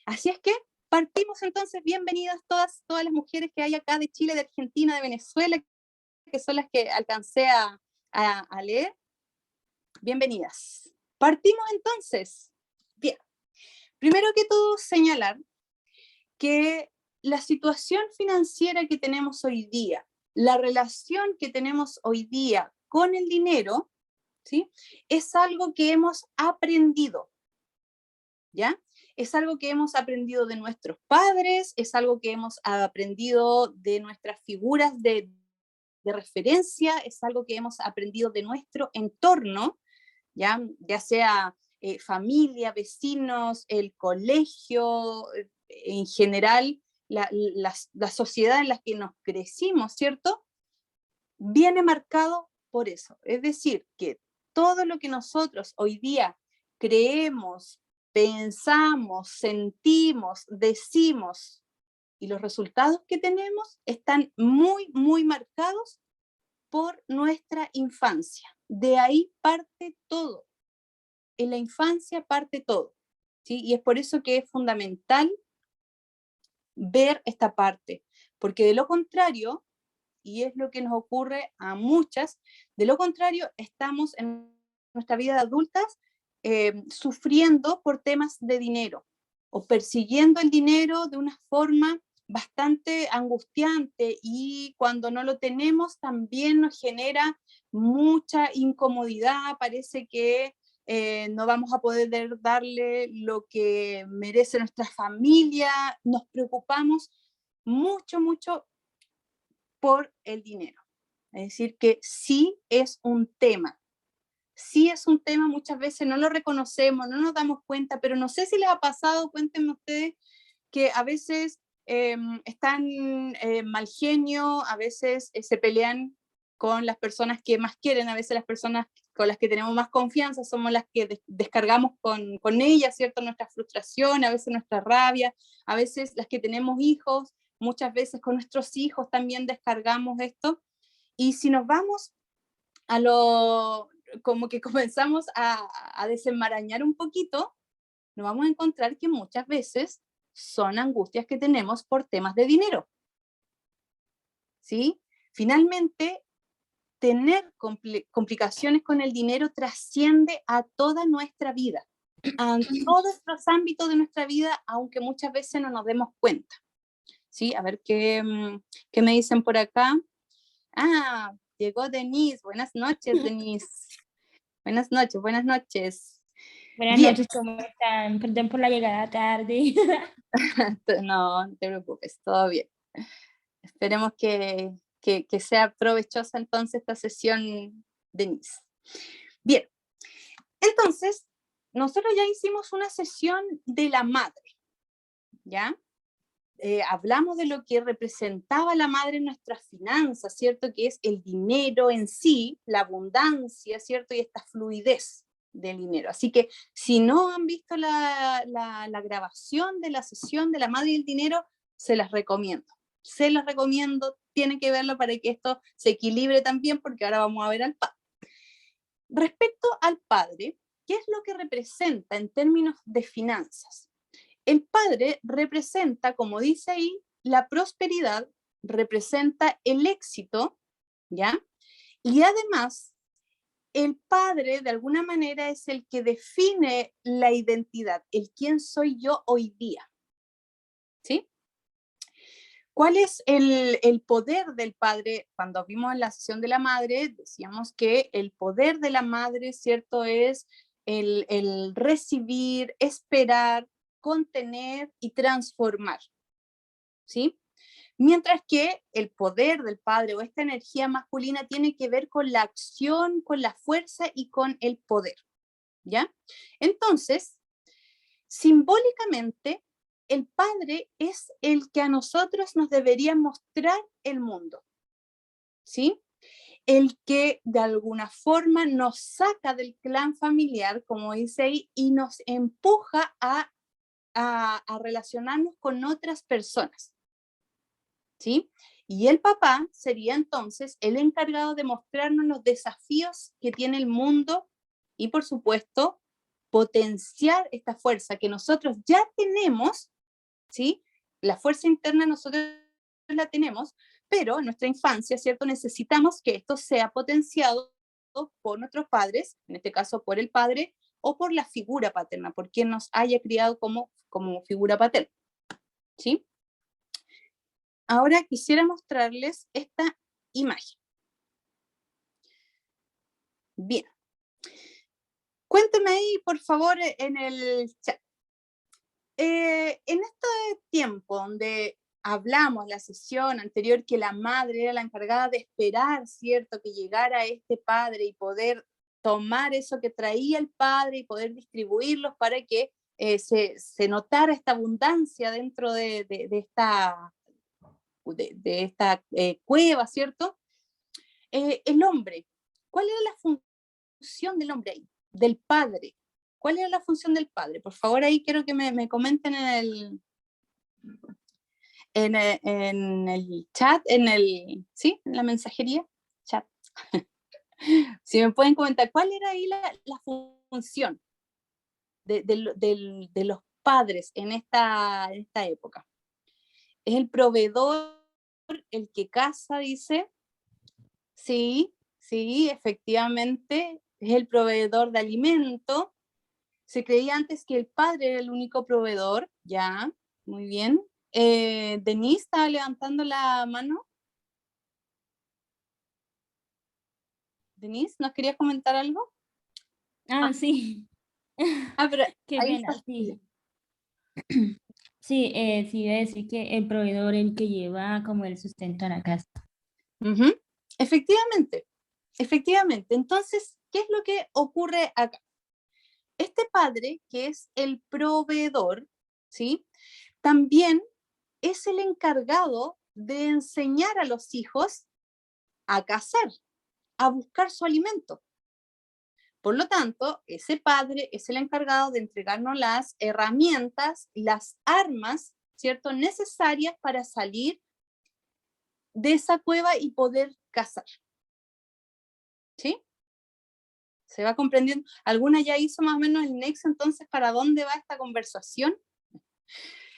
Así es que partimos entonces, bienvenidas todas las mujeres que hay acá de Chile, de Argentina, de Venezuela, que son las que alcancé a leer. Bienvenidas. Partimos entonces. Bien, primero que todo señalar que la situación financiera que tenemos hoy día, la relación que tenemos hoy día con el dinero, ¿sí? Es algo que hemos aprendido, ¿ya? Es algo que hemos aprendido de nuestros padres, es algo que hemos aprendido de nuestras figuras de referencia, es algo que hemos aprendido de nuestro entorno, ya sea familia, vecinos, el colegio, en general, la sociedad en la que nos crecimos, ¿cierto? Viene marcado por eso. Es decir, que todo lo que nosotros hoy día creemos, pensamos, sentimos, decimos y los resultados que tenemos están muy, muy marcados por nuestra infancia. De ahí parte todo. En la infancia parte todo, ¿sí? Y es por eso que es fundamental ver esta parte, porque de lo contrario, y es lo que nos ocurre a muchas, de lo contrario estamos en nuestra vida de adultas sufriendo por temas de dinero o persiguiendo el dinero de una forma bastante angustiante, y cuando no lo tenemos también nos genera mucha incomodidad, parece que no vamos a poder darle lo que merece nuestra familia, nos preocupamos mucho, mucho por el dinero. Es decir, que sí es un tema, muchas veces no lo reconocemos, no nos damos cuenta, pero no sé si les ha pasado, cuéntenme ustedes, que a veces están mal genio, a veces se pelean con las personas que más quieren, a veces las personas con las que tenemos más confianza somos las que descargamos con ellas, ¿cierto? Nuestra frustración, a veces nuestra rabia, a veces las que tenemos hijos, muchas veces con nuestros hijos también descargamos esto. Y si nos vamos a lo, como que comenzamos a desenmarañar un poquito, nos vamos a encontrar que muchas veces son angustias que tenemos por temas de dinero, ¿sí? Finalmente, tener complicaciones con el dinero trasciende a toda nuestra vida, a todos los ámbitos de nuestra vida, aunque muchas veces no nos demos cuenta, ¿sí? A ver qué me dicen por acá. Ah, llegó Denise. Buenas noches, Denise. Buenas noches, buenas noches. Buenas Bien, noches, ¿cómo están? Perdón por la llegada tarde. no, no te preocupes, todo bien. Esperemos que sea provechosa entonces esta sesión, Denise. Bien, entonces, nosotros ya hicimos una sesión de la madre, ¿ya? Hablamos de lo que representaba la madre en nuestras finanzas, ¿cierto? Que es el dinero en sí, la abundancia, ¿cierto? Y esta fluidez del dinero. Así que si no han visto la grabación de la sesión de la madre y el dinero, se las recomiendo. Se las recomiendo, tienen que verlo para que esto se equilibre también, porque ahora vamos a ver al padre. Respecto al padre, ¿qué es lo que representa en términos de finanzas? El padre representa, como dice ahí, la prosperidad, representa el éxito, ¿ya? Y además, el padre de alguna manera es el que define la identidad, el quién soy yo hoy día, ¿sí? ¿Cuál es el poder del padre? Cuando vimos la sesión de la madre, decíamos que el poder de la madre, ¿cierto? Es el recibir, esperar, contener y transformar, ¿sí? Mientras que el poder del padre o esta energía masculina tiene que ver con la acción, con la fuerza y con el poder, ¿ya? Entonces, simbólicamente, el padre es el que a nosotros nos debería mostrar el mundo, ¿sí? El que de alguna forma nos saca del clan familiar, como dice ahí, y nos empuja a relacionarnos con otras personas, ¿sí? Y el papá sería entonces el encargado de mostrarnos los desafíos que tiene el mundo y, por supuesto, potenciar esta fuerza que nosotros ya tenemos, ¿sí? La fuerza interna nosotros la tenemos, pero en nuestra infancia, ¿cierto? Necesitamos que esto sea potenciado por nuestros padres, en este caso por el padre, o por la figura paterna, por quien nos haya criado como figura paterna, ¿sí? Ahora quisiera mostrarles esta imagen. Bien. Cuéntame ahí, por favor, en el chat. En este tiempo donde hablamos la sesión anterior que la madre era la encargada de esperar, ¿cierto?, que llegara este padre y poder tomar eso que traía el padre y poder distribuirlos para que se notara esta abundancia dentro de esta cueva, ¿cierto? El hombre, ¿cuál era la función del hombre ahí? Del padre. ¿Cuál era la función del padre? Por favor, ahí quiero que me comenten en el chat, ¿sí? En la mensajería, chat. Si me pueden comentar, ¿cuál era ahí la función de los padres en esta época? ¿Es el proveedor el que casa, dice? Sí, sí, efectivamente, es el proveedor de alimento. Se creía antes que el padre era el único proveedor, ya, muy bien. Denise estaba levantando la mano. Denise, ¿nos querías comentar algo? Sí. Pero Qué ahí pena, está. sí. Sí, sí, iba a decir que el proveedor es el que lleva como el sustento a la casa. Ujú. Efectivamente, efectivamente. Entonces, ¿qué es lo que ocurre acá? Este padre, que es el proveedor, ¿sí? También es el encargado de enseñar a los hijos a cazar, a buscar su alimento. Por lo tanto, ese padre es el encargado de entregarnos las herramientas, las armas, ¿cierto?, necesarias para salir de esa cueva y poder cazar. ¿Sí? ¿Se va comprendiendo? ¿Alguna ya hizo más o menos el nexo entonces para dónde va esta conversación?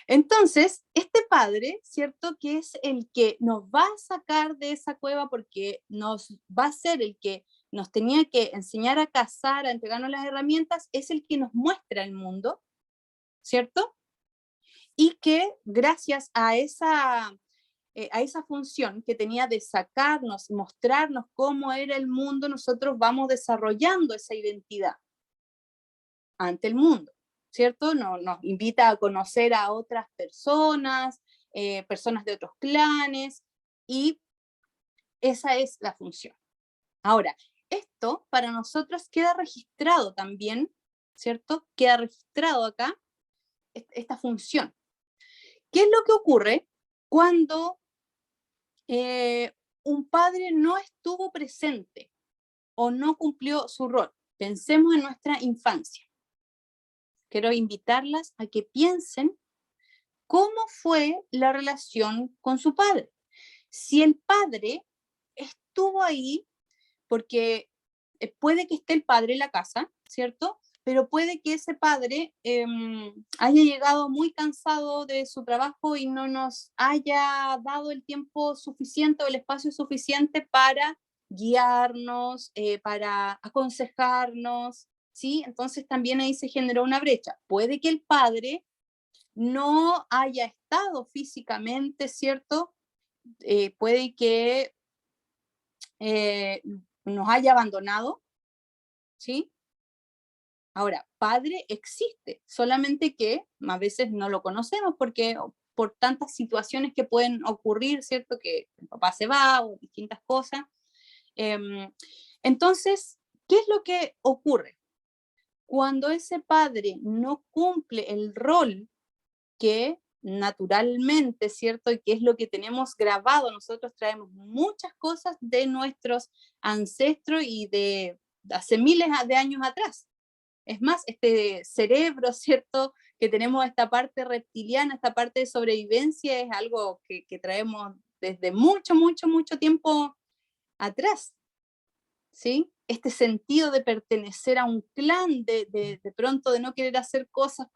Entonces, este padre, ¿cierto?, que es el que nos va a sacar de esa cueva porque nos va a ser el que nos tenía que enseñar a cazar, a entregarnos las herramientas, es el que nos muestra el mundo, ¿cierto? Y que gracias a esa función que tenía de sacarnos, mostrarnos cómo era el mundo, nosotros vamos desarrollando esa identidad ante el mundo, ¿cierto? Nos invita a conocer a otras personas, personas de otros clanes, y esa es la función. Ahora, esto para nosotros queda registrado también, ¿cierto? Queda registrado acá esta función. ¿Qué es lo que ocurre cuando un padre no estuvo presente o no cumplió su rol? Pensemos en nuestra infancia. Quiero invitarlas a que piensen cómo fue la relación con su padre. Si el padre estuvo ahí, porque puede que esté el padre en la casa, ¿cierto? Pero puede que ese padre haya llegado muy cansado de su trabajo y no nos haya dado el tiempo suficiente o el espacio suficiente para guiarnos, para aconsejarnos, ¿sí? Entonces también ahí se generó una brecha. Puede que el padre no haya estado físicamente, ¿cierto? Puede que nos haya abandonado, ¿sí? Ahora, padre existe, solamente que a veces no lo conocemos porque por tantas situaciones que pueden ocurrir, ¿cierto? Que el papá se va o distintas cosas. Entonces, ¿qué es lo que ocurre? Cuando ese padre no cumple el rol que naturalmente, ¿cierto? Y que es lo que tenemos grabado, nosotros traemos muchas cosas de nuestros ancestros y de hace miles de años atrás. Es más, este cerebro, ¿cierto? Que tenemos esta parte reptiliana, esta parte de sobrevivencia, es algo que traemos desde mucho, mucho, mucho tiempo atrás, ¿sí? Este sentido de pertenecer a un clan, de pronto de no querer hacer cosas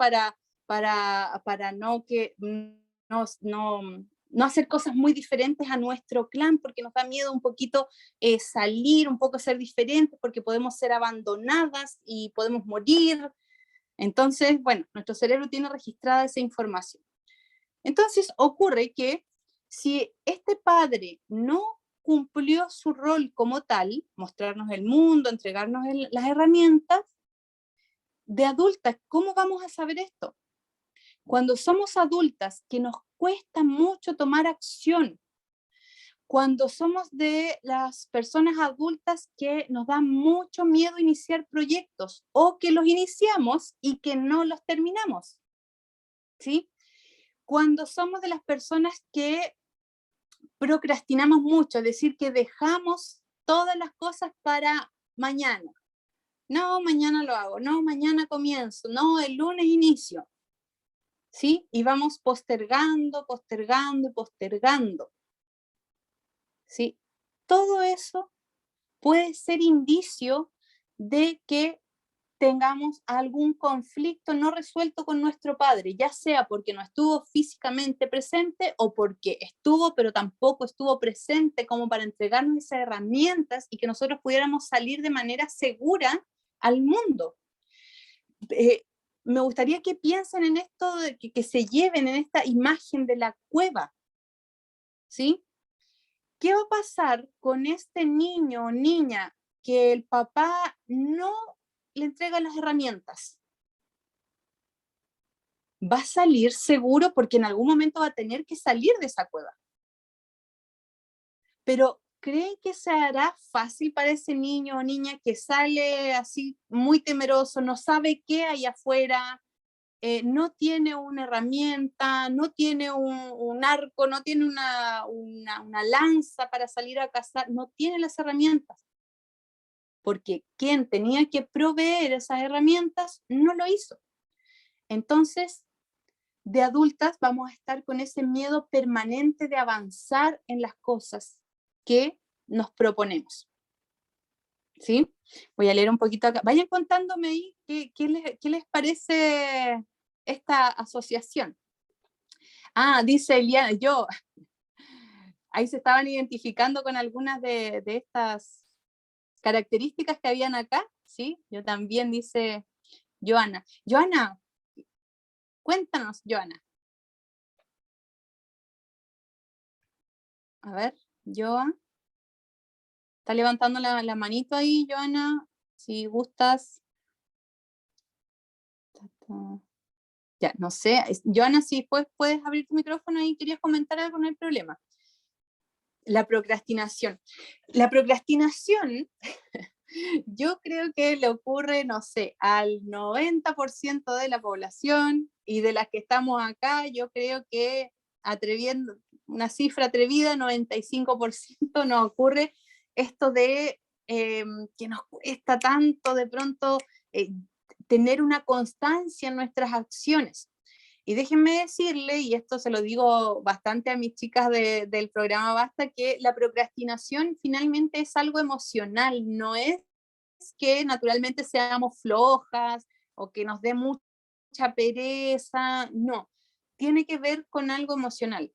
para no hacer cosas muy diferentes a nuestro clan, porque nos da miedo un poquito salir, un poco ser diferentes, porque podemos ser abandonadas y podemos morir. Entonces, bueno, nuestro cerebro tiene registrada esa información. Entonces ocurre que si este padre no cumplió su rol como tal, mostrarnos el mundo, entregarnos las herramientas, de adultas, ¿cómo vamos a saber esto? Cuando somos adultas, que nos cuesta mucho tomar acción, cuando somos de las personas adultas que nos da mucho miedo iniciar proyectos o que los iniciamos y que no los terminamos, ¿sí? Cuando somos de las personas que procrastinamos mucho, es decir, que dejamos todas las cosas para mañana. No, mañana lo hago, no, mañana comienzo, no, el lunes inicio, ¿sí? Y vamos postergando, postergando y postergando, ¿sí? Todo eso puede ser indicio de que tengamos algún conflicto no resuelto con nuestro padre, ya sea porque no estuvo físicamente presente o porque estuvo, pero tampoco estuvo presente como para entregarnos esas herramientas y que nosotros pudiéramos salir de manera segura al mundo. Me gustaría que piensen en esto, que se lleven en esta imagen de la cueva, ¿sí? ¿Qué va a pasar con este niño o niña que el papá no le entrega las herramientas? Va a salir seguro porque en algún momento va a tener que salir de esa cueva. Pero ¿creen que se hará fácil para ese niño o niña que sale así muy temeroso, no sabe qué hay afuera, no tiene una herramienta, no tiene un arco, no tiene una lanza para salir a cazar, no tiene las herramientas? Porque quien tenía que proveer esas herramientas no lo hizo. Entonces, de adultas vamos a estar con ese miedo permanente de avanzar en las cosas que nos proponemos. ¿Sí? Voy a leer un poquito acá. Vayan contándome ahí qué les parece esta asociación. Ah, dice Eliana, ahí se estaban identificando con algunas de estas características que habían acá, ¿sí? Yo también, dice Joana. Joana, cuéntanos, Joana. A ver, Joa. Está levantando la manito ahí, Joana, si gustas. Ya, no sé. Joana, si puedes abrir tu micrófono y querías comentar algo, no hay problema. La procrastinación. La procrastinación, yo creo que le ocurre, no sé, al 90% de la población, y de las que estamos acá, yo creo que atreviendo, una cifra atrevida, 95% nos ocurre esto de que nos cuesta tanto de pronto tener una constancia en nuestras acciones. Y déjenme decirle, y esto se lo digo bastante a mis chicas del programa Basta, que la procrastinación finalmente es algo emocional, no es que naturalmente seamos flojas o que nos dé mucha pereza, no, tiene que ver con algo emocional.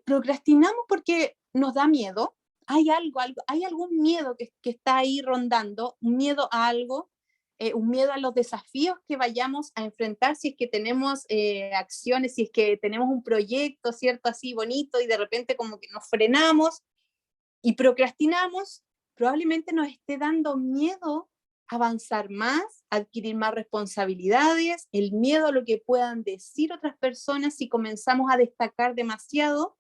Procrastinamos porque nos da miedo, hay algún miedo que está ahí rondando, un miedo a algo, un miedo a los desafíos que vayamos a enfrentar si es que tenemos acciones, si es que tenemos un proyecto, ¿cierto? Así bonito y de repente como que nos frenamos y procrastinamos, probablemente nos esté dando miedo avanzar más, adquirir más responsabilidades, el miedo a lo que puedan decir otras personas si comenzamos a destacar demasiado,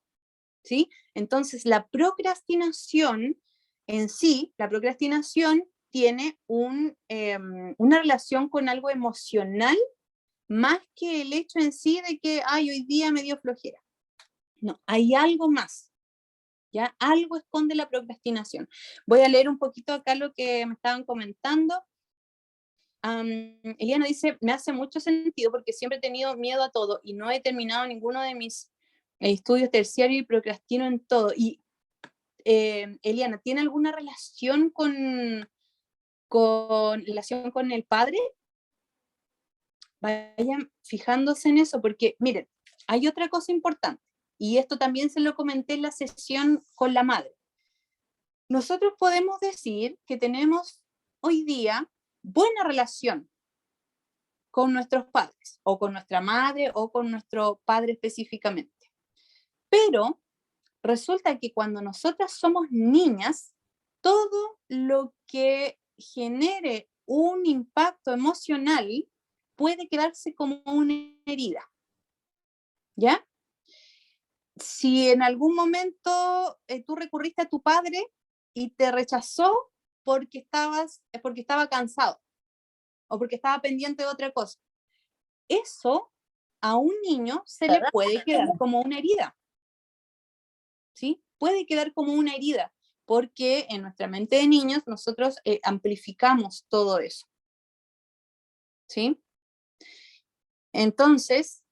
¿sí? Entonces la procrastinación en sí, la procrastinación tiene una relación con algo emocional más que el hecho en sí de que, ay, hoy día me dio flojera. No, hay algo más. ¿Ya? Algo esconde la procrastinación. Voy a leer un poquito acá lo que me estaban comentando. Eliana dice, me hace mucho sentido porque siempre he tenido miedo a todo y no he terminado ninguno de mis estudios terciarios y procrastino en todo. Y Eliana, ¿tiene alguna relación relación con el padre? vayan fijándose en eso, porque miren, hay otra cosa importante, y esto también se lo comenté en la sesión con la madre. Nosotros podemos decir que tenemos hoy día buena relación con nuestros padres, o con nuestra madre, o con nuestro padre específicamente. Pero resulta que cuando nosotras somos niñas, todo lo que genere un impacto emocional puede quedarse como una herida, ¿ya? Si en algún momento tú recurriste a tu padre y te rechazó porque estaba cansado o porque estaba pendiente de otra cosa, eso a un niño se le puede quedar como una herida, ¿sí? Puede quedar como una herida, porque en nuestra mente de niños nosotros amplificamos todo eso, ¿sí? Entonces,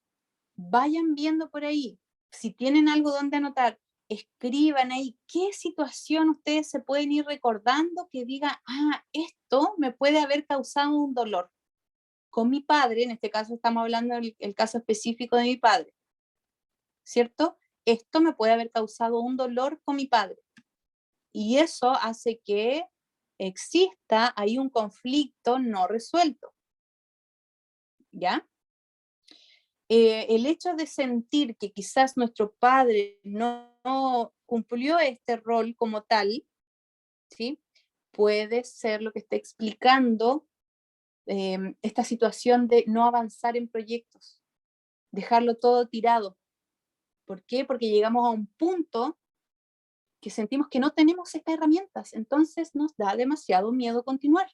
vayan viendo por ahí, si tienen algo donde anotar, escriban ahí qué situación ustedes se pueden ir recordando que digan, ah, esto me puede haber causado un dolor. Con mi padre, en este caso estamos hablando del caso específico de mi padre, ¿cierto? Esto me puede haber causado un dolor con mi padre. Y eso hace que exista ahí un conflicto no resuelto, ¿ya? El hecho de sentir que quizás nuestro padre no cumplió este rol como tal, ¿sí? Puede ser lo que está explicando esta situación de no avanzar en proyectos, dejarlo todo tirado. ¿Por qué? Porque llegamos a un punto que sentimos que no tenemos estas herramientas, entonces nos da demasiado miedo continuar,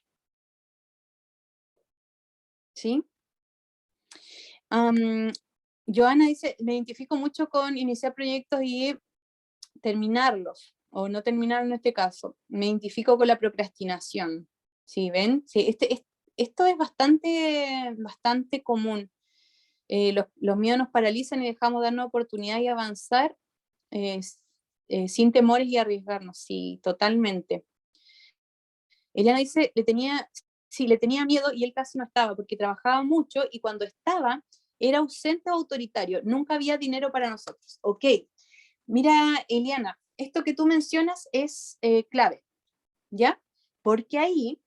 ¿sí? Joana dice, me identifico mucho con iniciar proyectos y terminarlos, o no terminar en este caso. Me identifico con la procrastinación. ¿Sí ven? Sí, esto es bastante común. Los miedos nos paralizan y dejamos darnos oportunidad y avanzar eh, sin temores y arriesgarnos. Sí, totalmente. Eliana dice, le tenía miedo y él casi no estaba, porque trabajaba mucho y cuando estaba era ausente o autoritario, nunca había dinero para nosotros. Ok, mira, Eliana, esto que tú mencionas es clave, ¿ya? Porque ahí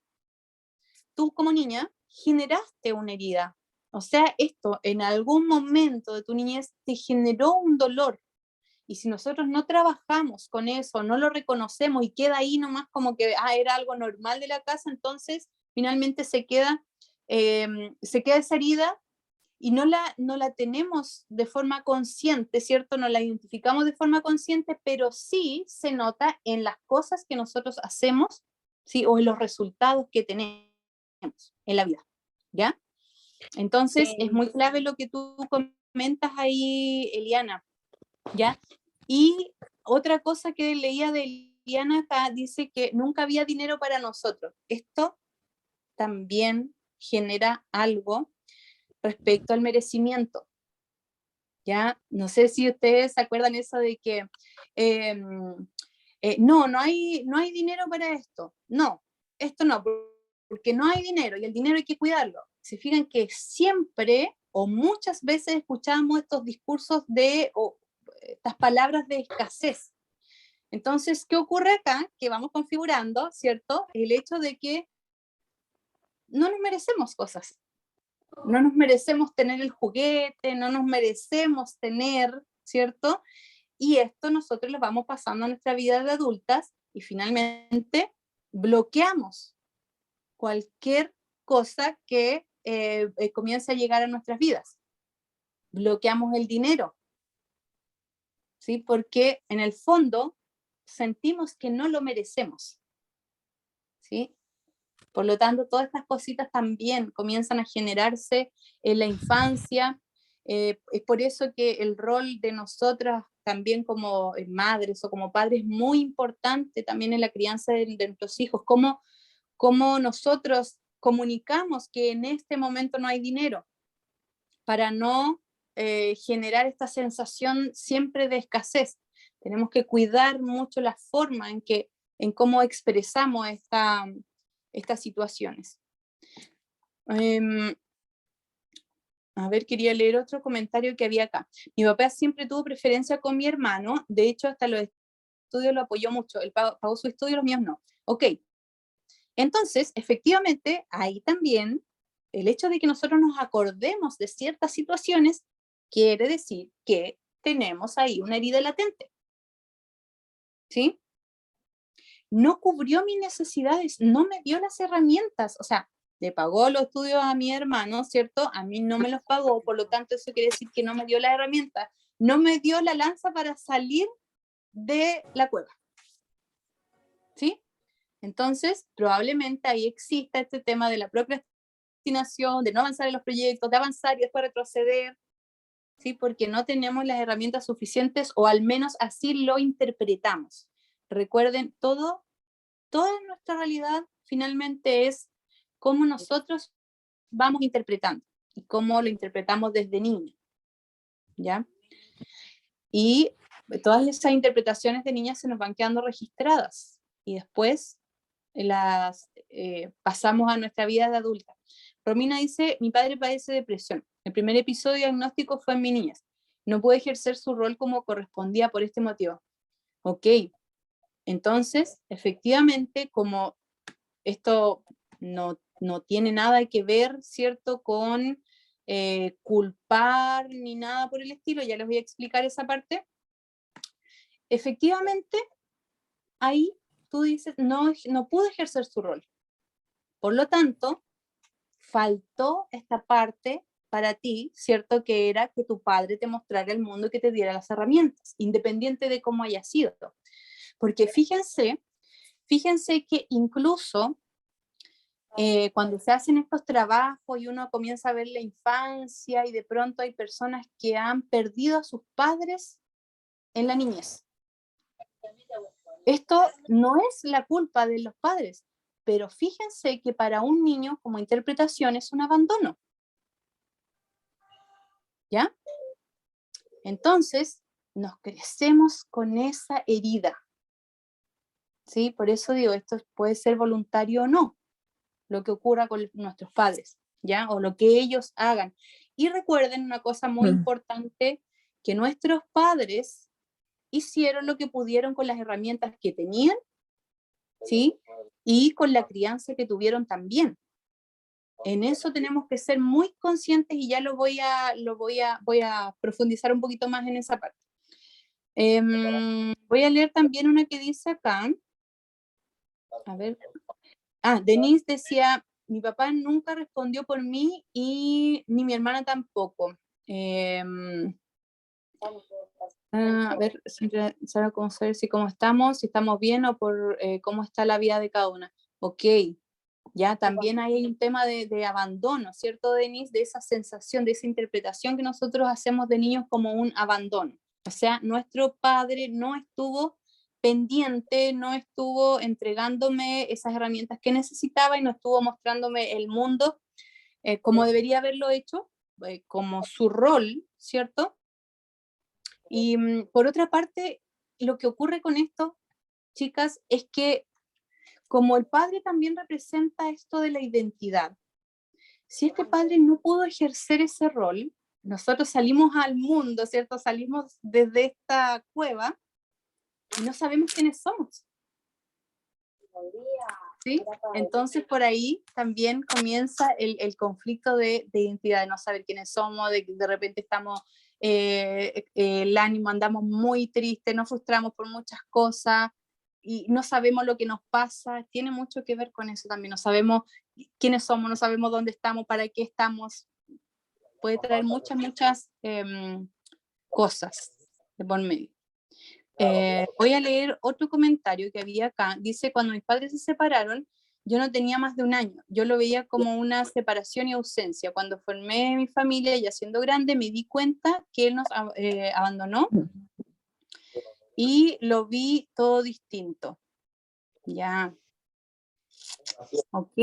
tú como niña generaste una herida. O sea, esto en algún momento de tu niñez te generó un dolor. Y si nosotros no trabajamos con eso, no lo reconocemos y queda ahí nomás como que era algo normal de la casa, entonces finalmente se queda esa herida y no la tenemos de forma consciente, ¿cierto? No la identificamos de forma consciente, pero sí se nota en las cosas que nosotros hacemos, ¿sí? O en los resultados que tenemos en la vida, ¿ya? Entonces es muy clave lo que tú comentas ahí, Eliana, ¿ya? Y otra cosa que leía de Eliana acá, dice que nunca había dinero para nosotros. Esto también genera algo respecto al merecimiento. ¿Ya? No sé si ustedes se acuerdan eso de que no hay dinero para esto. No, esto no, porque no hay dinero y el dinero hay que cuidarlo. Se fijan que siempre o muchas veces escuchamos estos discursos o estas palabras de escasez. Entonces, ¿qué ocurre acá? Que vamos configurando, ¿cierto? El hecho de que no nos merecemos cosas. No nos merecemos tener el juguete, no nos merecemos tener, ¿cierto? Y esto nosotros lo vamos pasando a nuestra vida de adultas y finalmente bloqueamos cualquier cosa que comience a llegar a nuestras vidas. Bloqueamos el dinero, ¿sí? Porque en el fondo sentimos que no lo merecemos, ¿sí? Por lo tanto, todas estas cositas también comienzan a generarse en la infancia. Es por eso que el rol de nosotras también como madres o como padres es muy importante también en la crianza de nuestros hijos. Cómo nosotros comunicamos que en este momento no hay dinero para no generar esta sensación siempre de escasez. Tenemos que cuidar mucho la forma en cómo expresamos estas situaciones. A ver, quería leer otro comentario que había acá. Mi papá siempre tuvo preferencia con mi hermano, de hecho hasta los estudios lo apoyó mucho, él pagó su estudio, los míos no. Ok, entonces, efectivamente, ahí también el hecho de que nosotros nos acordemos de ciertas situaciones quiere decir que tenemos ahí una herida latente. ¿Sí? No cubrió mis necesidades, no me dio las herramientas, o sea, le pagó los estudios a mi hermano, ¿cierto? A mí no me los pagó, por lo tanto eso quiere decir que no me dio las herramientas, no me dio la lanza para salir de la cueva. ¿Sí? Entonces, probablemente ahí exista este tema de la procrastinación, de no avanzar en los proyectos, de avanzar y después retroceder, ¿sí? Porque no tenemos las herramientas suficientes, o al menos así lo interpretamos. Recuerden, toda nuestra realidad finalmente es cómo nosotros vamos interpretando y cómo lo interpretamos desde niños, ¿ya? Y todas esas interpretaciones de niñas se nos van quedando registradas y después las pasamos a nuestra vida de adulta. Romina dice, mi padre padece depresión. El primer episodio diagnóstico fue en mi niñez. No pude ejercer su rol como correspondía por este motivo. Ok, entonces, efectivamente, como esto no tiene nada que ver, ¿cierto?, con culpar ni nada por el estilo, ya les voy a explicar esa parte. Efectivamente, ahí tú dices, no pudo ejercer su rol. Por lo tanto, faltó esta parte para ti, ¿cierto?, que era que tu padre te mostrara el mundo y que te diera las herramientas, independiente de cómo haya sido. Porque fíjense que incluso cuando se hacen estos trabajos y uno comienza a ver la infancia y de pronto hay personas que han perdido a sus padres en la niñez. Esto no es la culpa de los padres, pero fíjense que para un niño como interpretación es un abandono. ¿Ya? Entonces, nos crecemos con esa herida. ¿Sí? Por eso digo, esto puede ser voluntario o no, lo que ocurra con nuestros padres, ¿ya? O lo que ellos hagan. Y recuerden una cosa muy importante, que nuestros padres hicieron lo que pudieron con las herramientas que tenían, ¿sí? Y con la crianza que tuvieron también. En eso tenemos que ser muy conscientes y ya voy a profundizar un poquito más en esa parte. Voy a leer también una que dice acá. A ver. Denise decía, mi papá nunca respondió por mí y ni mi hermana tampoco. A ver, siempre sabe cómo saber si estamos bien o por cómo está la vida de cada una. Ok, ya también hay un tema de abandono, ¿cierto, Denise? De esa sensación, de esa interpretación que nosotros hacemos de niños como un abandono. O sea, nuestro padre no estuvo pendiente, no estuvo entregándome esas herramientas que necesitaba y no estuvo mostrándome el mundo como debería haberlo hecho, como su rol, ¿cierto? Y por otra parte, lo que ocurre con esto, chicas, es que como el padre también representa esto de la identidad, si este padre no pudo ejercer ese rol, nosotros salimos al mundo, ¿cierto? Salimos desde esta cueva y no sabemos quiénes somos. ¿Sí? Entonces por ahí también comienza el conflicto de identidad, de no saber quiénes somos, de repente estamos, el ánimo, andamos muy tristes, nos frustramos por muchas cosas y no sabemos lo que nos pasa, tiene mucho que ver con eso también, no sabemos quiénes somos, no sabemos dónde estamos, para qué estamos, puede traer muchas cosas de por medio. Voy a leer otro comentario que había acá. Dice, cuando mis padres se separaron, yo no tenía más de un año. Yo lo veía como una separación y ausencia. Cuando formé mi familia, ya siendo grande, me di cuenta que él nos abandonó y lo vi todo distinto. Ya. Ok.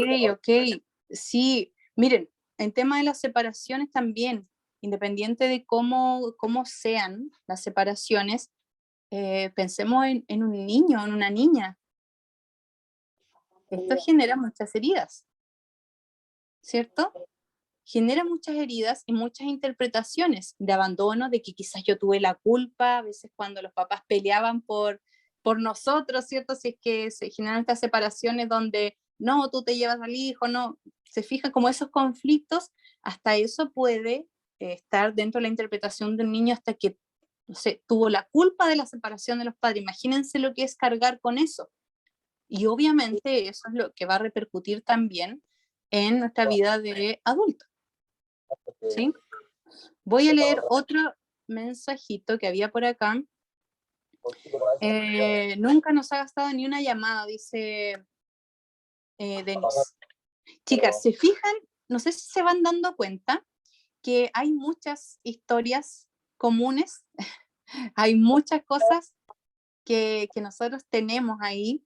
Sí, miren, en tema de las separaciones también, independiente de cómo sean las separaciones, pensemos en un niño, en una niña. Esto genera muchas heridas, ¿cierto? genera muchas heridas y muchas interpretaciones de abandono, de que quizás yo tuve la culpa, a veces cuando los papás peleaban por nosotros, ¿cierto? Si es que se generan estas separaciones donde no, tú te llevas al hijo, no, se fijan como esos conflictos, hasta eso puede estar dentro de la interpretación de un niño hasta que, no sé, tuvo la culpa de la separación de los padres. Imagínense lo que es cargar con eso. Y obviamente eso es lo que va a repercutir también en nuestra vida de adulto, ¿sí? Voy a leer otro mensajito que había por acá. Nunca nos ha gastado ni una llamada, dice Denise. Chicas, ¿se fijan? No sé si se van dando cuenta que hay muchas historias comunes, hay muchas cosas que nosotros tenemos ahí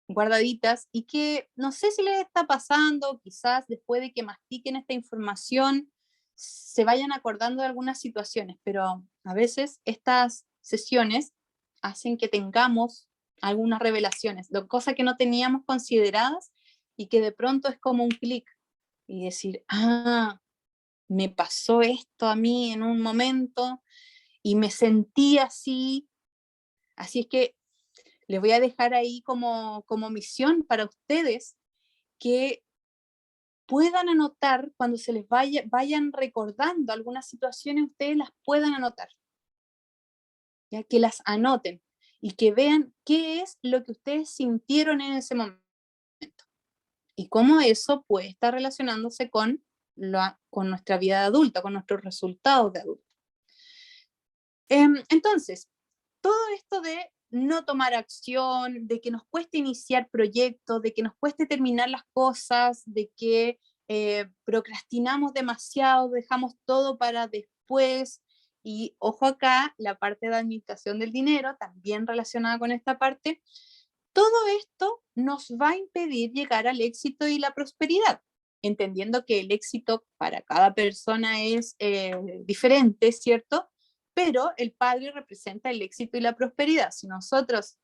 guardaditas y que no sé si les está pasando, quizás después de que mastiquen esta información se vayan acordando de algunas situaciones, pero a veces estas sesiones hacen que tengamos algunas revelaciones, de cosas que no teníamos consideradas y que de pronto es como un clic y decir, ah, me pasó esto a mí en un momento y me sentí así. Así es que les voy a dejar ahí como misión para ustedes que puedan anotar cuando se les vayan recordando algunas situaciones, ustedes las puedan anotar, ya que las anoten y que vean qué es lo que ustedes sintieron en ese momento y cómo eso puede estar relacionándose con nuestra vida de adulta, con nuestros resultados de adulto. Entonces, todo esto de no tomar acción, de que nos cueste iniciar proyectos, de que nos cueste terminar las cosas, de que procrastinamos demasiado, dejamos todo para después, y ojo acá, la parte de administración del dinero, también relacionada con esta parte, todo esto nos va a impedir llegar al éxito y la prosperidad, entendiendo que el éxito para cada persona es diferente, ¿cierto? Pero el padre representa el éxito y la prosperidad. Si nosotros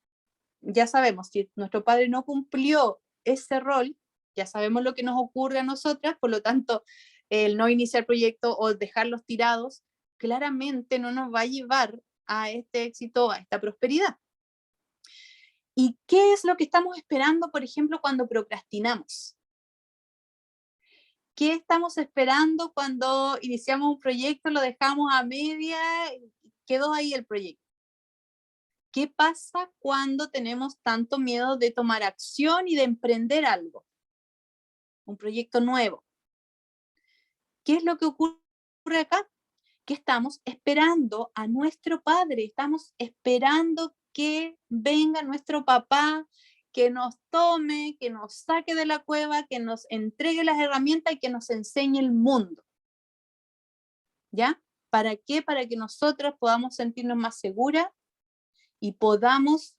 ya sabemos, si nuestro padre no cumplió ese rol, ya sabemos lo que nos ocurre a nosotras, por lo tanto, el no iniciar proyectos o dejarlos tirados, claramente no nos va a llevar a este éxito, a esta prosperidad. ¿Y qué es lo que estamos esperando, por ejemplo, cuando procrastinamos? ¿Qué estamos esperando cuando iniciamos un proyecto, lo dejamos a media y quedó ahí el proyecto? ¿Qué pasa cuando tenemos tanto miedo de tomar acción y de emprender algo? Un proyecto nuevo. ¿Qué es lo que ocurre acá? Que estamos esperando a nuestro padre, estamos esperando que venga nuestro papá, que nos tome, que nos saque de la cueva, que nos entregue las herramientas y que nos enseñe el mundo. ¿Ya? ¿Para qué? Para que nosotros podamos sentirnos más seguras y podamos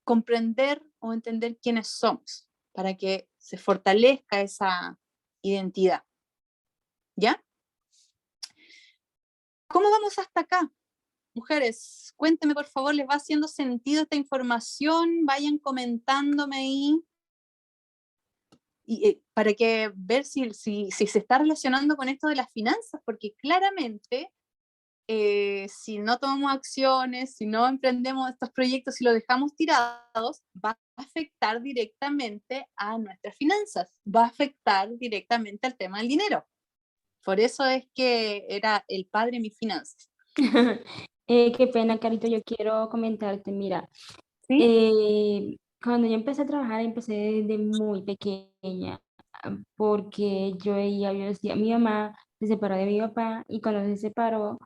comprender o entender quiénes somos, para que se fortalezca esa identidad. ¿Ya? ¿Cómo vamos hasta acá? Mujeres, cuéntenme por favor, ¿les va haciendo sentido esta información? Vayan comentándome ahí. Y, para que ver si se está relacionando con esto de las finanzas, porque claramente si no tomamos acciones, si no emprendemos estos proyectos, si los dejamos tirados, va a afectar directamente a nuestras finanzas, va a afectar directamente al tema del dinero. Por eso es que era el padre de mis finanzas. Qué pena, Carito, yo quiero comentarte, mira, ¿Sí? cuando yo empecé a trabajar, empecé desde muy pequeña, porque yo decía, mi mamá se separó de mi papá y cuando se separó,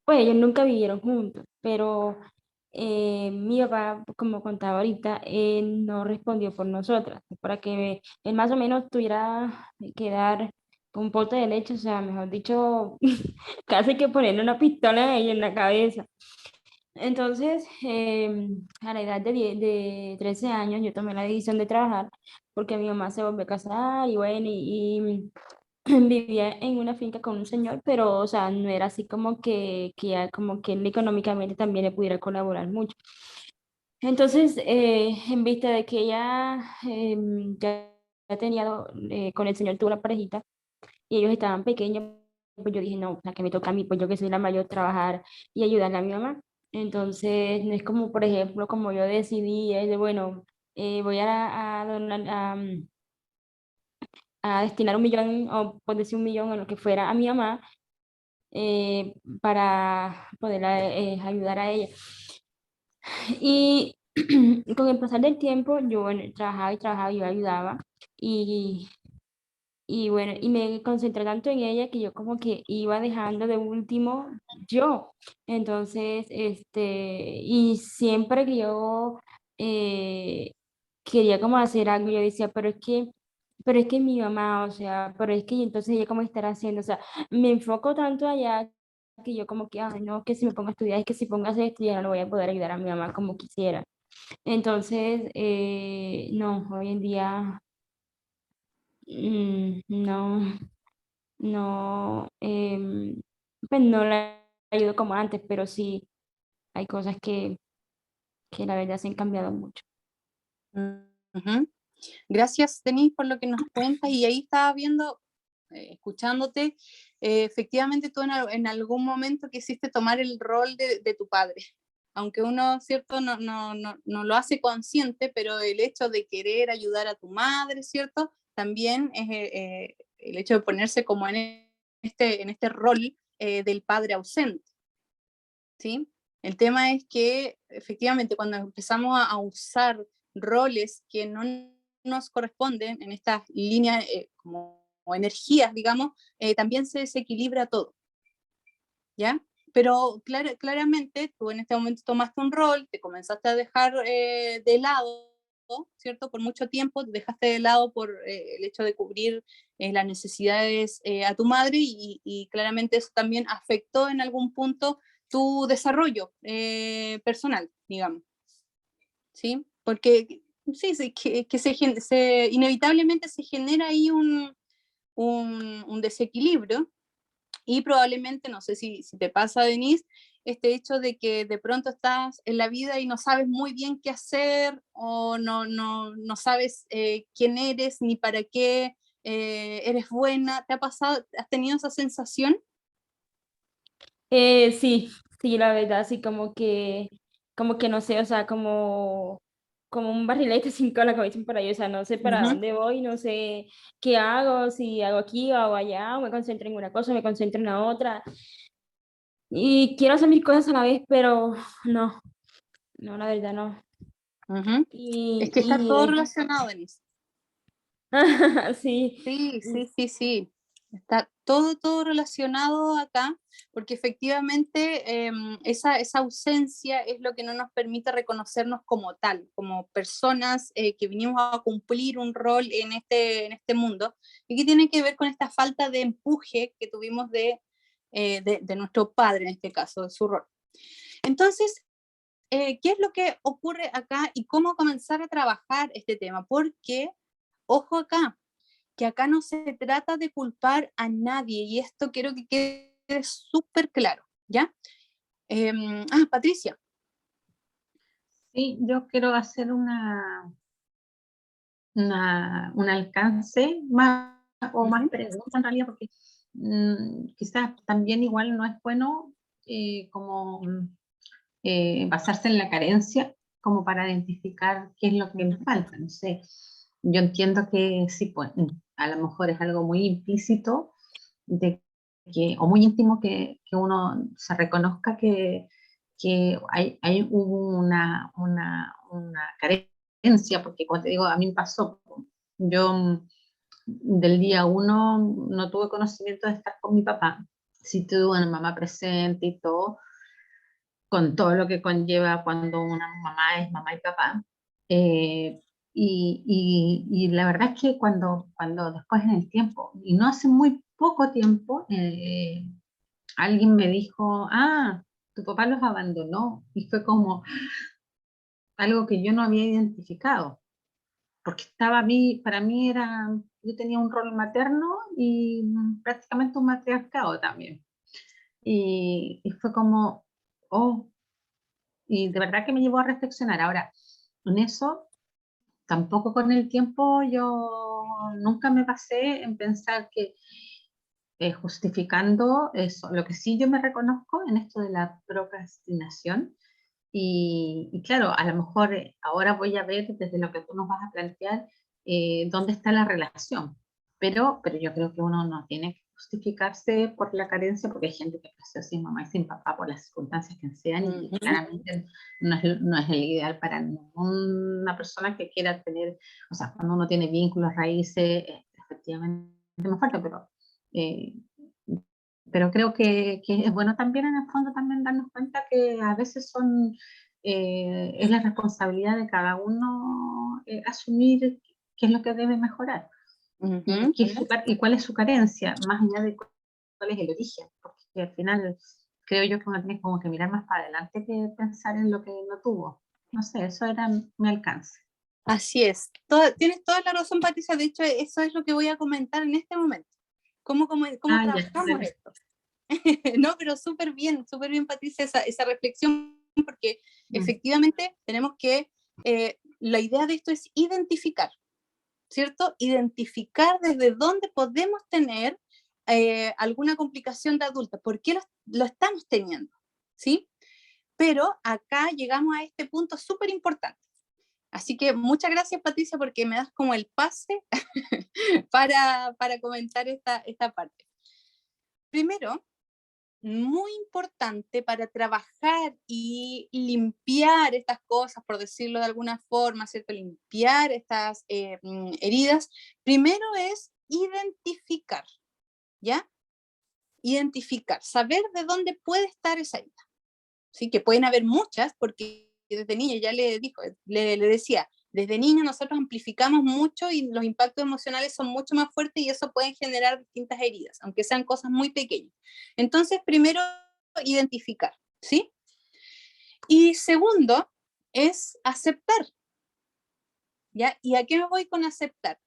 pues ellos nunca vivieron juntos, pero mi papá, como contaba ahorita, él no respondió por nosotras, para que él más o menos tuviera que dar un pote de leche, o sea, mejor dicho, casi que ponerle una pistola a ella en la cabeza. Entonces, a la edad de 13 años, yo tomé la decisión de trabajar porque mi mamá se volvió a casar y bueno, y vivía en una finca con un señor, pero, o sea, no era así como que él económicamente también le pudiera colaborar mucho. Entonces, en vista de que ella ya tenía, con el señor tuvo una parejita, y ellos estaban pequeños, pues yo dije, no, o sea, que me toca a mí, pues yo que soy la mayor, trabajar y ayudarle a mi mamá. Entonces, no es como, por ejemplo, como yo decidí, es de, bueno, voy a donar, a destinar 1 millón, o por decir 1 millón, o lo que fuera, a mi mamá, para poder ayudar a ella. Y con el pasar del tiempo, yo bueno, trabajaba y trabajaba, y yo ayudaba. Y, y bueno, y me concentré tanto en ella que yo como que iba dejando de último yo. Entonces, y siempre que yo eh, quería como hacer algo, yo decía, pero es que mi mamá, o sea, pero es que y entonces ella cómo estará haciendo, o sea, me enfoco tanto allá que yo como que, ay, no, que si me pongo a estudiar, es que si pongo a hacer esto ya no le voy a poder ayudar a mi mamá como quisiera. Entonces, no, hoy en día, no, no, pues no la ayudo como antes, pero sí hay cosas que la verdad se han cambiado mucho. Ujú. Gracias, Denise, por lo que nos cuentas. Y ahí estaba viendo, escuchándote, efectivamente tú en algún momento quisiste tomar el rol de tu padre. Aunque uno, ¿cierto? No lo hace consciente, pero el hecho de querer ayudar a tu madre, ¿cierto? También es el hecho de ponerse como en este rol del padre ausente, ¿sí? El tema es que efectivamente cuando empezamos a usar roles que no nos corresponden en estas líneas como energías, digamos, también se desequilibra todo, ¿ya? Pero claramente tú en este momento tomaste un rol, te comenzaste a dejar de lado, ¿cierto? Por mucho tiempo te dejaste de lado por el hecho de cubrir las necesidades a tu madre y claramente eso también afectó en algún punto tu desarrollo personal, digamos, ¿sí? Porque sí, sí que inevitablemente se genera ahí un desequilibrio y probablemente, no sé si te pasa, Denise, este hecho de que de pronto estás en la vida y no sabes muy bien qué hacer o no sabes quién eres ni para qué eres buena. ¿Te ha pasado, has tenido esa sensación? Sí, sí, la verdad, sí, como que no sé, o sea, como un barrilete sin cola, como dicen por ahí, o sea, no sé para Ujú, dónde voy, no sé qué hago, si hago aquí o hago allá, o me concentro en una cosa, me concentro en la otra, y quiero hacer mil cosas a la vez, pero no, no, la verdad no. ujú. Es Y, que está todo relacionado, Denise. sí, Sí, y- sí, sí, sí. Está todo relacionado acá, porque efectivamente esa ausencia es lo que no nos permite reconocernos como tal, como personas que vinimos a cumplir un rol en este mundo, y que tiene que ver con esta falta de empuje que tuvimos de nuestro padre, en este caso, de su rol. Entonces, ¿qué es lo que ocurre acá y cómo comenzar a trabajar este tema? Porque, ojo acá, que acá no se trata de culpar a nadie y esto quiero que quede súper claro, ¿ya? Patricia. Sí, yo quiero hacer un alcance más o más Ujú, preguntas en realidad, porque quizás también igual no es bueno como basarse en la carencia como para identificar qué es lo que me falta. No sé, yo entiendo que sí, pues a lo mejor es algo muy implícito de o muy íntimo que uno se reconozca que hubo una carencia, porque como te digo, a mí me pasó, yo del día uno no tuve conocimiento de estar con mi papá, sí tuve una mamá presente y todo, con todo lo que conlleva cuando una mamá es mamá y papá. Eh, y la verdad es que cuando después en el tiempo, y no hace muy poco tiempo, alguien me dijo, tu papá los abandonó, y fue como algo que yo no había identificado, porque estaba a mí, para mí era, yo tenía un rol materno y prácticamente un matriarcado también. Y fue como, oh, y de verdad que me llevó a reflexionar. Ahora, en eso, tampoco con el tiempo yo nunca me pasé en pensar que justificando eso. Lo que sí yo me reconozco en esto de la procrastinación, y claro, a lo mejor ahora voy a ver desde lo que tú nos vas a plantear dónde está la relación, pero yo creo que uno no tiene que justificarse por la carencia, porque hay gente que creció sin mamá y sin papá por las circunstancias que sean, y claramente no es el ideal para ninguna persona que quiera tener, o sea, cuando uno tiene vínculos, raíces, efectivamente es más fuerte, eh, pero creo que es bueno también en el fondo también darnos cuenta que a veces es la responsabilidad de cada uno asumir qué es lo que debe mejorar y cuál es su carencia, más allá de cuál es el origen, porque al final creo yo que uno tiene como que mirar más para adelante que pensar en lo que no tuvo. No sé, eso era mi alcance. Así es. Tienes toda la razón, Patricia. De hecho, eso es lo que voy a comentar en este momento. ¿Cómo trabajamos esto? No, pero súper bien, Patricia, esa reflexión, porque efectivamente tenemos que, la idea de esto es identificar, ¿cierto? Identificar desde dónde podemos tener alguna complicación de adulta, por qué lo estamos teniendo, ¿sí? Pero acá llegamos a este punto súper importante. Así que muchas gracias, Patricia, porque me das como el pase para comentar esta parte. Primero, muy importante para trabajar y limpiar estas cosas, por decirlo de alguna forma, ¿cierto? Limpiar estas heridas, primero es identificar, ¿ya? Identificar, saber de dónde puede estar esa herida. ¿Sí? Que pueden haber muchas, porque desde niña, ya le decía, desde niño nosotros amplificamos mucho y los impactos emocionales son mucho más fuertes y eso puede generar distintas heridas, aunque sean cosas muy pequeñas. Entonces, primero, identificar, ¿sí? Y segundo, es aceptar, ¿ya? ¿Y a qué me voy con aceptar?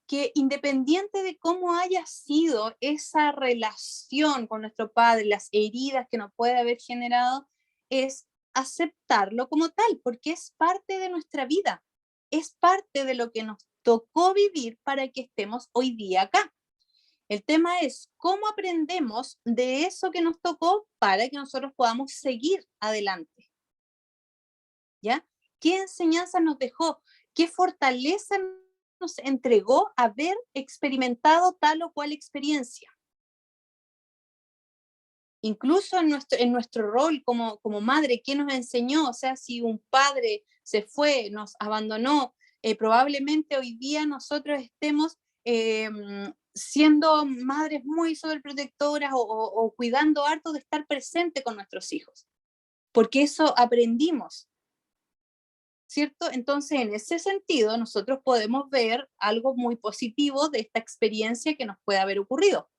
Que independiente de cómo haya sido esa relación con nuestro padre, las heridas que nos puede haber generado, es aceptarlo como tal, porque es parte de nuestra vida, es parte de lo que nos tocó vivir para que estemos hoy día acá. El tema es cómo aprendemos de eso que nos tocó para que nosotros podamos seguir adelante. ¿Ya? ¿Qué enseñanza nos dejó? ¿Qué fortaleza nos entregó haber experimentado tal o cual experiencia? Incluso en nuestro rol como madre, ¿qué nos enseñó? O sea, si un padre se fue, nos abandonó, probablemente hoy día nosotros estemos siendo madres muy sobreprotectoras o cuidando harto de estar presente con nuestros hijos, porque eso aprendimos, ¿cierto? Entonces, en ese sentido, nosotros podemos ver algo muy positivo de esta experiencia que nos puede haber ocurrido.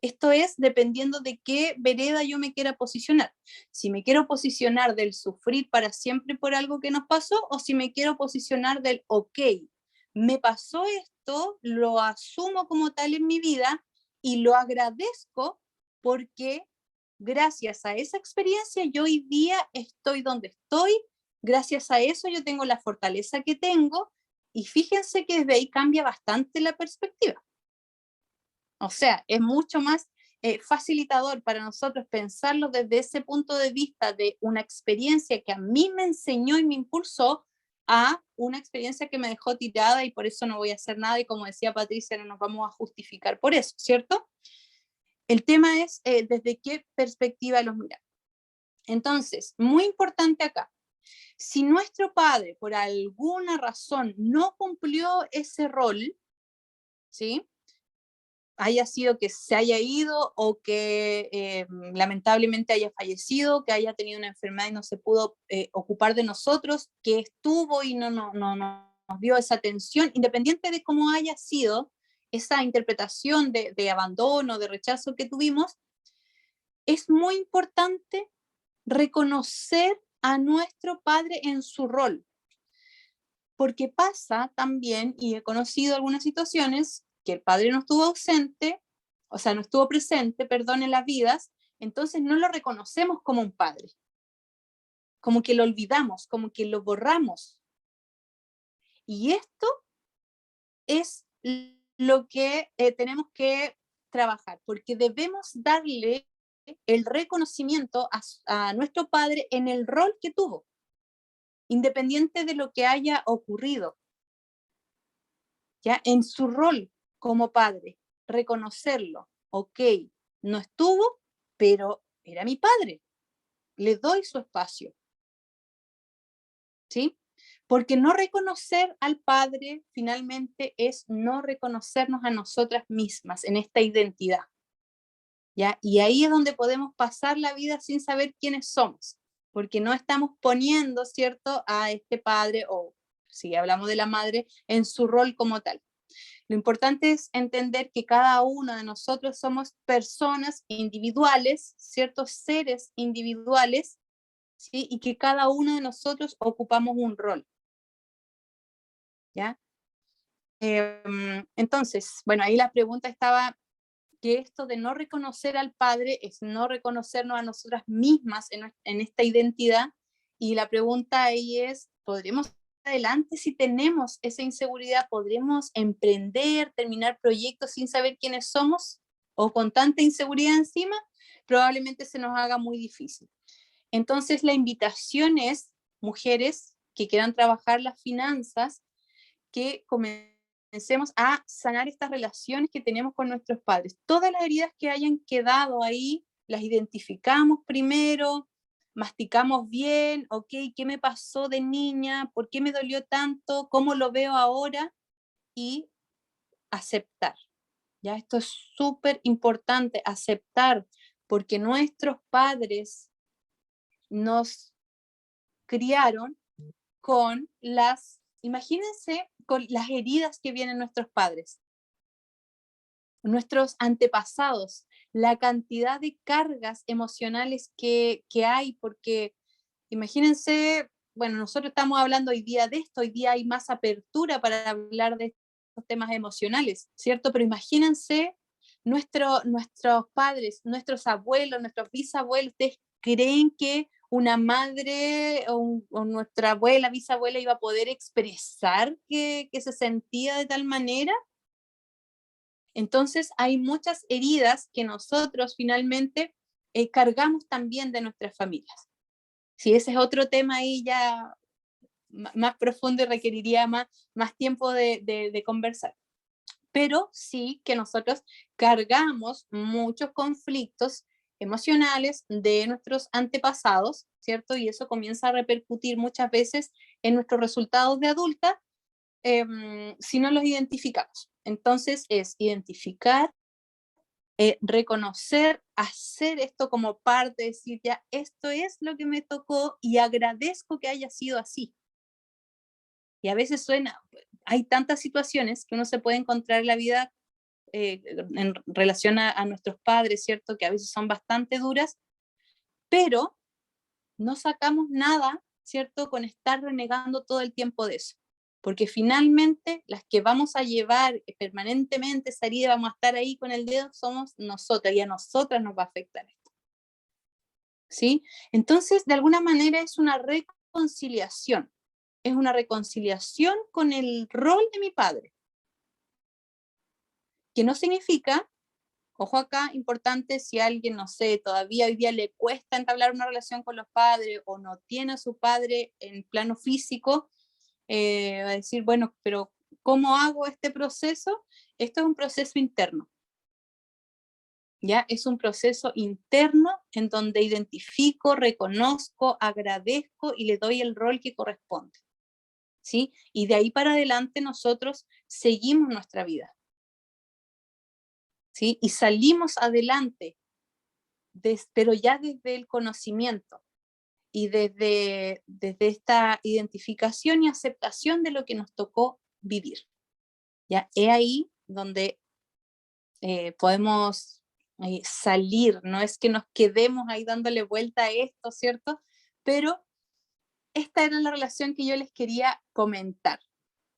Esto es dependiendo de qué vereda yo me quiera posicionar. Si me quiero posicionar del sufrir para siempre por algo que nos pasó, o si me quiero posicionar del, ok, me pasó esto, lo asumo como tal en mi vida y lo agradezco porque gracias a esa experiencia yo hoy día estoy donde estoy, gracias a eso yo tengo la fortaleza que tengo y fíjense que desde ahí cambia bastante la perspectiva. O sea, es mucho más facilitador para nosotros pensarlo desde ese punto de vista de una experiencia que a mí me enseñó y me impulsó a una experiencia que me dejó tirada y por eso no voy a hacer nada y como decía Patricia, no nos vamos a justificar por eso, ¿cierto? El tema es desde qué perspectiva los miramos. Entonces, muy importante acá, si nuestro padre por alguna razón no cumplió ese rol, ¿sí? Haya sido que se haya ido o que lamentablemente haya fallecido, que haya tenido una enfermedad y no se pudo ocupar de nosotros, que estuvo y no nos dio esa atención, independiente de cómo haya sido esa interpretación de abandono, de rechazo que tuvimos, es muy importante reconocer a nuestro padre en su rol. Porque pasa también, y he conocido algunas situaciones, que el padre no estuvo ausente, o sea, no estuvo presente, perdón, en las vidas, entonces no lo reconocemos como un padre. Como que lo olvidamos, como que lo borramos. Y esto es lo que tenemos que trabajar, porque debemos darle el reconocimiento a nuestro padre en el rol que tuvo, independiente de lo que haya ocurrido, ¿ya? En su rol como padre, reconocerlo, ok, no estuvo, pero era mi padre, le doy su espacio, ¿sí? Porque no reconocer al padre finalmente es no reconocernos a nosotras mismas en esta identidad, ¿ya? Y ahí es donde podemos pasar la vida sin saber quiénes somos, porque no estamos poniendo, ¿cierto?, a este padre, o si hablamos de la madre, en su rol como tal. Lo importante es entender que cada uno de nosotros somos personas individuales, ciertos seres individuales, ¿sí? Y que cada uno de nosotros ocupamos un rol, ¿ya? Entonces, bueno, ahí la pregunta estaba que esto de no reconocer al padre es no reconocernos a nosotras mismas en esta identidad, y la pregunta ahí es, ¿podremos ir adelante si tenemos esa inseguridad? ¿Podremos emprender, terminar proyectos sin saber quiénes somos o con tanta inseguridad encima? Probablemente se nos haga muy difícil. Entonces la invitación es, mujeres que quieran trabajar las finanzas, que comencemos a sanar estas relaciones que tenemos con nuestros padres. Todas las heridas que hayan quedado ahí, las identificamos primero, masticamos bien, ok, ¿qué me pasó de niña? ¿Por qué me dolió tanto? ¿Cómo lo veo ahora? Y aceptar. Ya, esto es súper importante, aceptar, porque nuestros padres nos criaron con imagínense, con las heridas que vienen nuestros padres, nuestros antepasados, la cantidad de cargas emocionales que hay, porque imagínense, bueno, nosotros estamos hablando hoy día de esto, hoy día hay más apertura para hablar de estos temas emocionales, ¿cierto? Pero imagínense nuestros padres, nuestros abuelos, nuestros bisabuelos, ¿ustedes creen que una madre o nuestra abuela, bisabuela iba a poder expresar que se sentía de tal manera? Entonces hay muchas heridas que nosotros finalmente cargamos también de nuestras familias. Si ese es otro tema ahí ya más profundo y requeriría más tiempo de conversar. Pero sí que nosotros cargamos muchos conflictos emocionales de nuestros antepasados, ¿cierto? Y eso comienza a repercutir muchas veces en nuestros resultados de adulta, si no los identificamos. Entonces es identificar, reconocer, hacer esto como parte, decir ya, esto es lo que me tocó y agradezco que haya sido así. Y a veces hay tantas situaciones que uno se puede encontrar en la vida en relación a nuestros padres, ¿cierto? Que a veces son bastante duras, pero no sacamos nada, ¿cierto? Con estar renegando todo el tiempo de eso. Porque finalmente las que vamos a llevar permanentemente esa herida, vamos a estar ahí con el dedo, somos nosotras, y a nosotras nos va a afectar esto. ¿Sí? Entonces, de alguna manera es una reconciliación. Es una reconciliación con el rol de mi padre. Que no significa, ojo acá, importante, si a alguien, no sé, todavía hoy día le cuesta entablar una relación con los padres o no tiene a su padre en plano físico, va a decir, bueno, pero ¿cómo hago este proceso? Esto es un proceso interno. ¿Ya? Es un proceso interno en donde identifico, reconozco, agradezco y le doy el rol que corresponde. ¿Sí? Y de ahí para adelante nosotros seguimos nuestra vida. ¿Sí? Y salimos adelante, pero ya desde el conocimiento y desde esta identificación y aceptación de lo que nos tocó vivir. ¿Ya? Es ahí donde podemos salir, no es que nos quedemos ahí dándole vuelta a esto, ¿cierto? Pero esta era la relación que yo les quería comentar,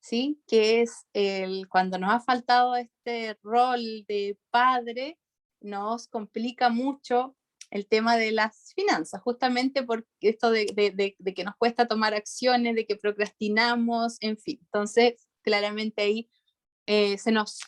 ¿sí? Que es cuando nos ha faltado este rol de padre, nos complica mucho el tema de las finanzas, justamente por esto de que nos cuesta tomar acciones, de que procrastinamos, en fin. Entonces, claramente ahí se nos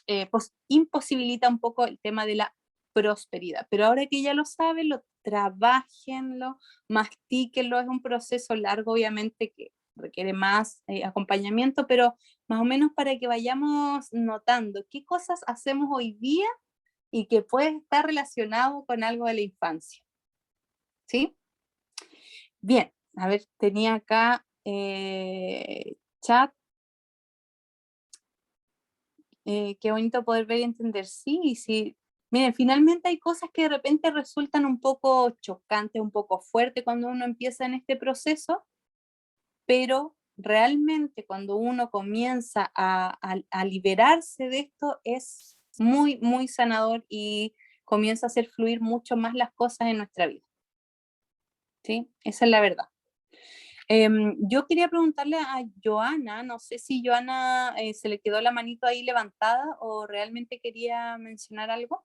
imposibilita un poco el tema de la prosperidad. Pero ahora que ya lo saben, trabajenlo, mastíquenlo, es un proceso largo, obviamente, que requiere más acompañamiento, pero más o menos para que vayamos notando qué cosas hacemos hoy día y que puede estar relacionado con algo de la infancia. ¿Sí? Bien, a ver, tenía acá chat. Qué bonito poder ver y entender, sí, sí. Miren, finalmente hay cosas que de repente resultan un poco chocantes, un poco fuertes cuando uno empieza en este proceso, pero realmente cuando uno comienza a liberarse de esto es muy, muy sanador y comienza a hacer fluir mucho más las cosas en nuestra vida. ¿Sí? Esa es la verdad. Yo quería preguntarle a Joana, no sé si Joana se le quedó la manito ahí levantada o realmente quería mencionar algo.